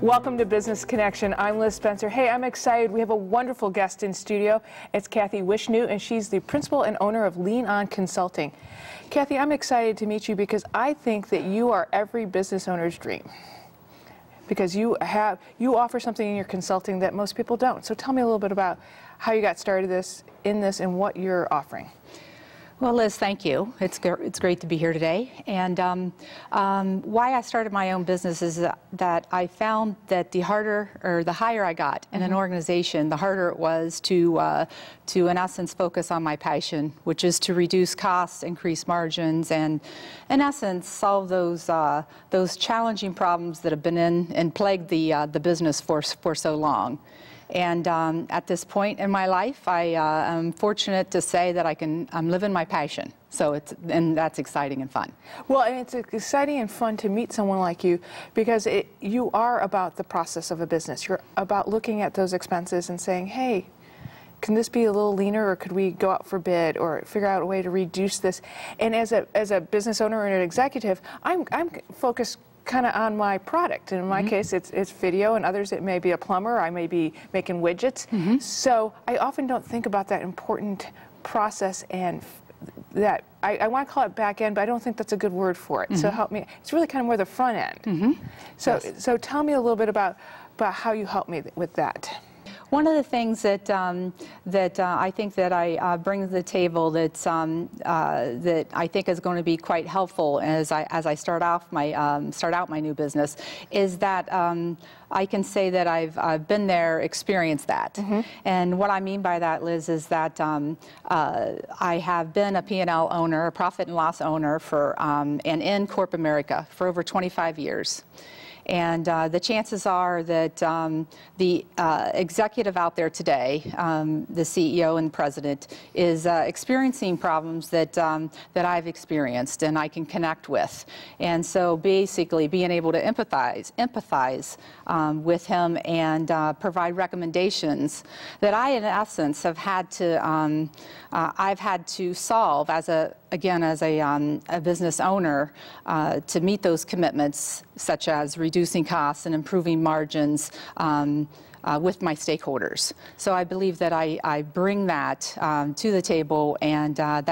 Welcome to Business Connection. I'm Liz Spencer. Hey, I'm excited. We have a wonderful guest in studio. It's Kathy Wishnu, and she's the principal and owner of LeanOn Consulting. Kathy, I'm excited to meet you because I think that you are every business owner's dream. Because you offer something in your consulting that most people don't. So tell me a little bit about how you got started in this and what you're offering. Well, Liz, thank you. It's great to be here today. And why I started my own business is that I found that the higher I got in an organization, the harder it was to in essence, focus on my passion, which is to reduce costs, increase margins, and in essence, solve those challenging problems that have been and plagued the business for so long. And at this point in my life, I am fortunate to say that I'm living my passion. So that's exciting and fun. Well, and it's exciting and fun to meet someone like you because you are about the process of a business. You're about looking at those expenses and saying, hey, can this be a little leaner, or could we go out for bid or figure out a way to reduce this? And as a business owner and an executive, I'm focused kind of on my product. In my case, it's video, and others it may be a plumber, I may be making widgets. So I often don't think about that important process, and that I want to call it back end, but I don't think that's a good word for it. So help me. It's really kind of more the front end. So tell me a little bit about how you help me with that. One of the things that I think that I bring to the table that I think is going to be quite helpful as I start out my new business is that I can say that I've been there, experienced that. And what I mean by that, Liz, is that I have been a P&L owner, a profit and loss owner for and in Corp America for over 25 years. And the chances are that the executive out there today, the CEO and president, is experiencing problems that I've experienced and I can connect with. And so basically being able to empathize with him and provide recommendations that I, in essence, have had to I've had to solve as a business owner to meet those commitments, such as reducing costs and improving margins with my stakeholders. So I believe that I bring that to the table, and I'm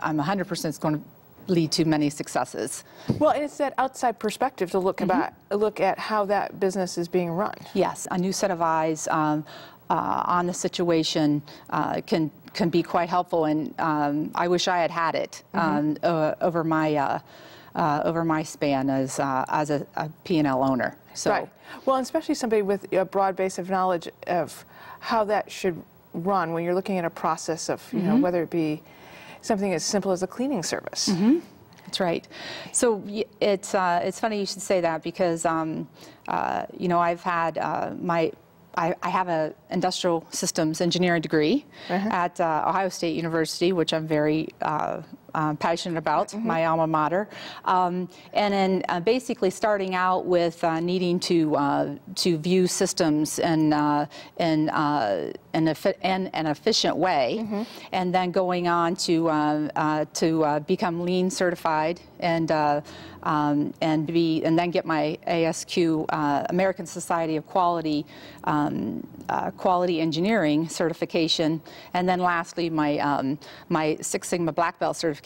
100% going to lead to many successes. Well, and it's that outside perspective to look at how that business is being run. Yes, a new set of eyes on the situation can be quite helpful, and I wish I had it over my span as a P&L owner. So. Right. Well, and especially somebody with a broad base of knowledge of how that should run when you're looking at a process of, you know, whether it be something as simple as a cleaning service. That's right. So it's funny you should say that because you know, I've had I have an industrial systems engineering degree at Ohio State University, which I'm very passionate about, my alma mater, and then basically starting out with needing to view systems in an efficient way, and then going on to become Lean certified and then get my ASQ, American Society of Quality Engineering certification, and then lastly my Six Sigma Black Belt certification.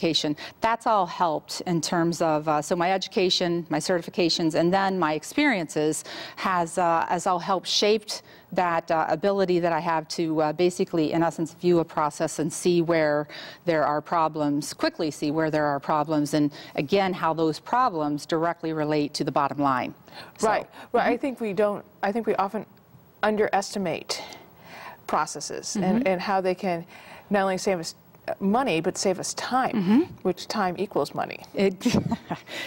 That's all helped in terms of so my education, my certifications, and then my experiences has all helped shaped that ability that I have to basically, in essence, view a process and see where there are problems, quickly see where there are problems, and again, how those problems directly relate to the bottom line. Right. Well, I think we often underestimate processes and how they can not only save us money, but save us time, which time equals money.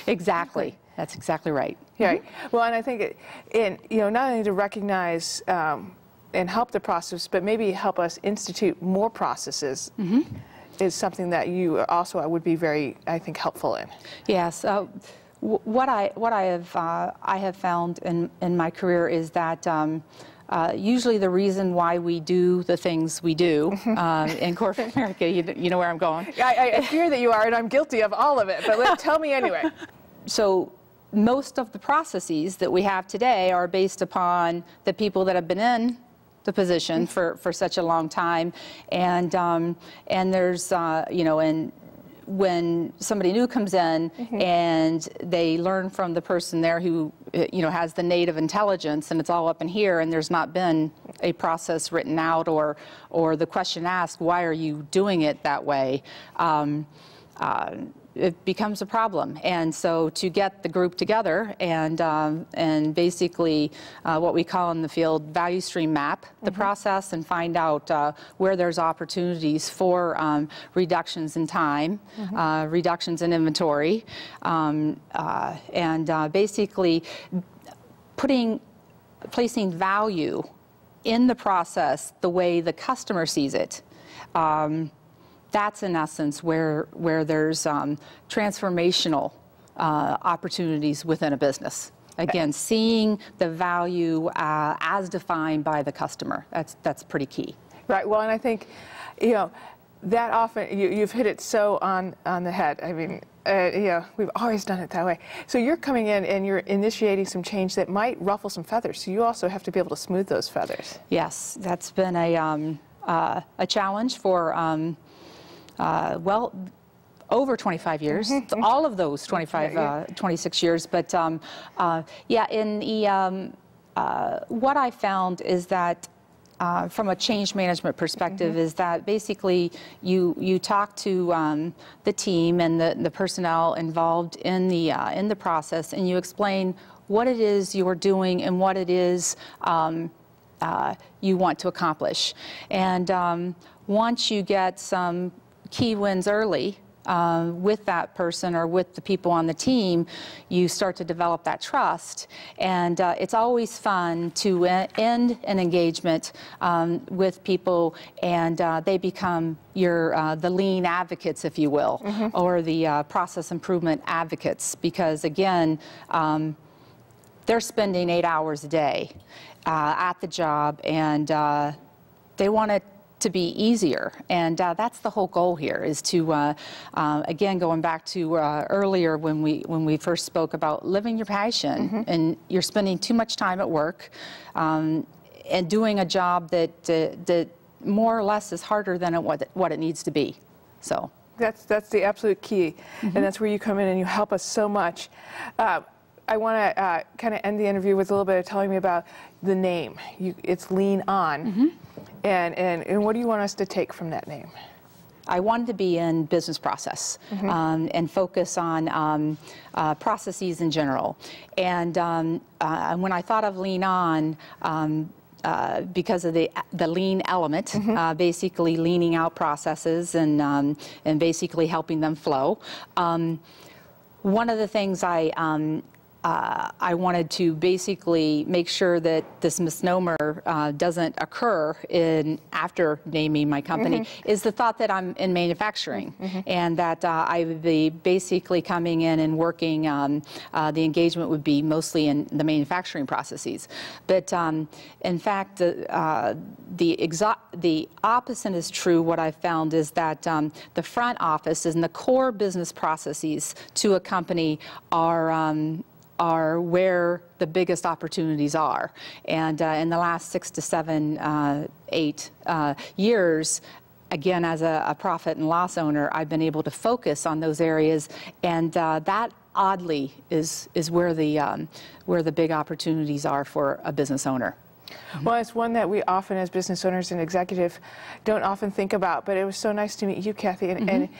Exactly. That's exactly right. Right. Well, and I think not only to recognize and help the process, but maybe help us institute more processes is something that you also would be very, I think, helpful in. Yes. What I have found in my career is that usually the reason why we do the things we do in corporate America, you know where I'm going. I fear that you are, and I'm guilty of all of it, but tell me anyway. So most of the processes that we have today are based upon the people that have been in the position for such a long time, and there's you know, and when somebody new comes in and they learn from the person there who, you know, has the native intelligence, and it's all up in here, and there's not been a process written out or the question asked, why are you doing it that way? It becomes a problem. And so to get the group together and basically what we call in the field value stream map the process and find out where there's opportunities for reductions in time, reductions in inventory, and basically placing value in the process the way the customer sees it. That's in essence where there's transformational opportunities within a business. Again, seeing the value as defined by the customer. That's pretty key. Right. Well, and I think, you know, that often you've hit it so on the head. I mean, you know, we've always done it that way. So you're coming in and you're initiating some change that might ruffle some feathers. So you also have to be able to smooth those feathers. Yes, that's been a challenge for. Well, over 25 years, all of those 26 years. But yeah, in the, what I found is that from a change management perspective is that basically you talk to the team and the personnel involved in the process, and you explain what it is you're doing and what it is you want to accomplish. And once you get some key wins early with that person or with the people on the team, you start to develop that trust. And it's always fun to end an engagement with people, and they become your the lean advocates, if you will, or the process improvement advocates, because again, they're spending 8 hours a day at the job, and they want it to be easier, and that's the whole goal here, is to again, going back to earlier when we first spoke about living your passion, and you're spending too much time at work and doing a job that more or less is harder than what it needs to be. So that's the absolute key, and that's where you come in and you help us so much. I want to kind of end the interview with a little bit of telling me about the name. It's LeanOn. And what do you want us to take from that name? I wanted to be in business process and focus on processes in general. And when I thought of LeanOn, because of the lean element, basically leaning out processes and basically helping them flow. One of the things I wanted to basically make sure that this misnomer doesn't occur after naming my company, is the thought that I'm in manufacturing, and that I would be basically coming in and working, the engagement would be mostly in the manufacturing processes. But in fact, the opposite is true. What I've found is that the front office and the core business processes to a company are where the biggest opportunities are. And in the last 6 to 7, 8 years, again, as a profit and loss owner, I've been able to focus on those areas, and that oddly is where the big opportunities are for a business owner. Well, it's one that we often, as business owners and executive, don't often think about. But it was so nice to meet you, Kathy, and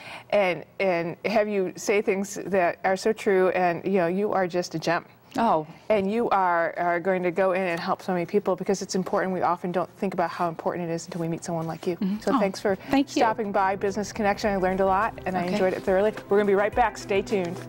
have you say things that are so true. And you know, you are just a gem. Oh. And you are going to go in and help so many people, because it's important. We often don't think about how important it is until we meet someone like you. So thanks for stopping by Business Connection. I learned a lot, and I enjoyed it thoroughly. We're going to be right back. Stay tuned.